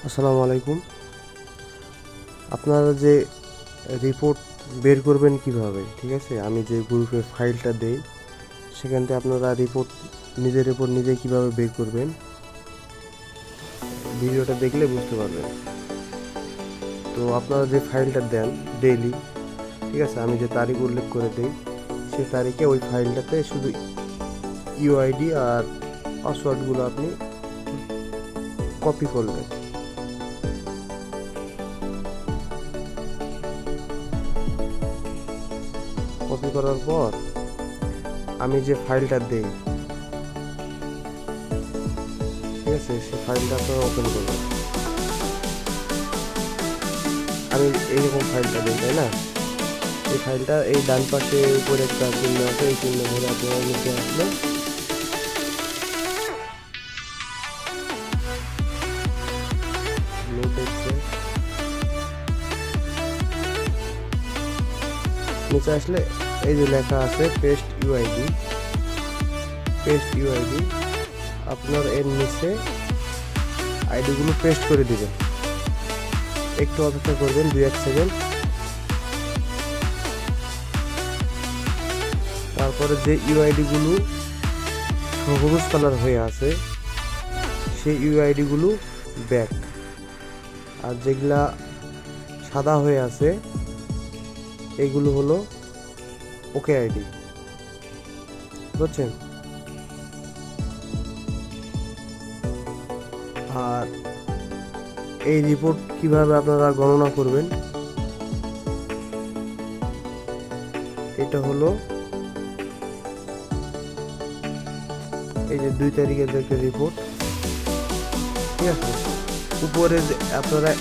আসসালামু আলাইকুম। আপনারা যে রিপোর্ট বের করবেন কিভাবে, ঠিক আছে? আমি যে গ্রুপে ফাইলটা দেই সেখান থেকে আপনারা রিপোর্ট নিজের রিপোর্ট নিজে কিভাবে বের করবেন ভিডিওটা দেখলে বুঝতে পারবেন। তো আপনারা যে ফাইলটা দেন ডেইলি, ঠিক আছে, আমি যে তারিখ উল্লেখ করে দিই সেই তারিখে ওই ফাইলটাতে শুধু ইউআইডি আর পাসওয়ার্ডগুলো আপনি কপি করবেন। কপি করার পর আমি যে ফাইলটা দেই, ঠিক আছে, সেই ফাইলটা আপনারা ওপেন করবেন। আমি এইরকম ফাইলটা দিই, তাই না? এই ফাইলটা এই ডান পাশে উপরে একটা চিহ্ন আছে, এই চিহ্ন ধরে আপনারা নিচে আসলে নিচে আসলে এই যে লেখা আছে পেস্ট ইউআইডি, আপনার এর নিচে আইডিগুলো পেস্ট করে দিবেন। একটু অপেক্ষা করবেন 2-1 সেকেন্ড। তারপরে যে ইউআইডিগুলো সবুজ কালার হয়ে আছে সেই ইউআইডিগুলো ব্যাক, আর যেগুলা সাদা হয়ে আছে এইগুলো হলো ওকে আইডি, বুঝছেন? আর এই রিপোর্ট কিভাবে আপনারা গণনা করবেন, এটা হলো এই যে 2 তারিখের একটা রিপোর্ট, ঠিক আছে। উপরে আপনারা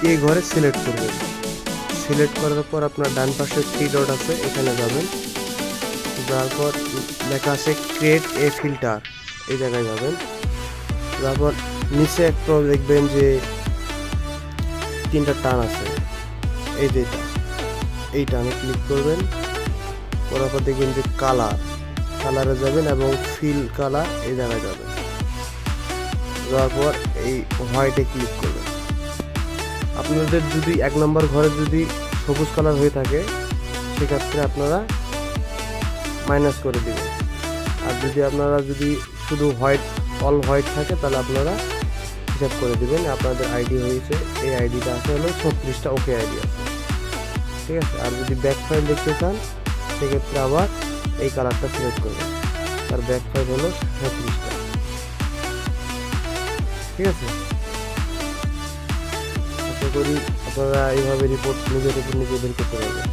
এই ঘরে সিলেক্ট করবেন। সিলেক্ট করার পর আপনার ডান পাশে 3 ডট আছে, এখানে যাবেন। যাওয়ার পর লেখা আছে ক্রিয়েট এ ফিল্টার, এই জায়গায় যাবেন। তারপর নিচে একটু দেখবেন যে 3টা টান আছে, এই যেটা, এই টানে ক্লিক করবেন। করার পর দেখবেন যে কালারে যাবেন এবং ফিল কালার এই জায়গায় যাবেন। যাওয়ার পর এই হোয়াইটে ক্লিক করবেন। আপনাদের যদি 1 নম্বর ঘরে যদি সবুজ কালার হয়ে থাকে সেক্ষেত্রে আপনারা মাইনাস করে দিবেন। আর যদি শুধু অল হোয়াইট থাকে তাহলে আপনারা হিসাব করে দিবেন আপনাদের আইডি হয়েছে। এই আইডিটা আছে হলো 36টা ওকে আইডি আছে, ঠিক আছে। আর যদি ব্যাক ফাইল দেখতে চান সেক্ষেত্রে আবার এই কালারটা সিলেক্ট করবেন, তার ব্যাক ফাইল হলো 37টা, ঠিক আছে। আশা করি আপনারা এইভাবে রিপোর্ট নিজের উপর নিজে বের করতে পারবেন।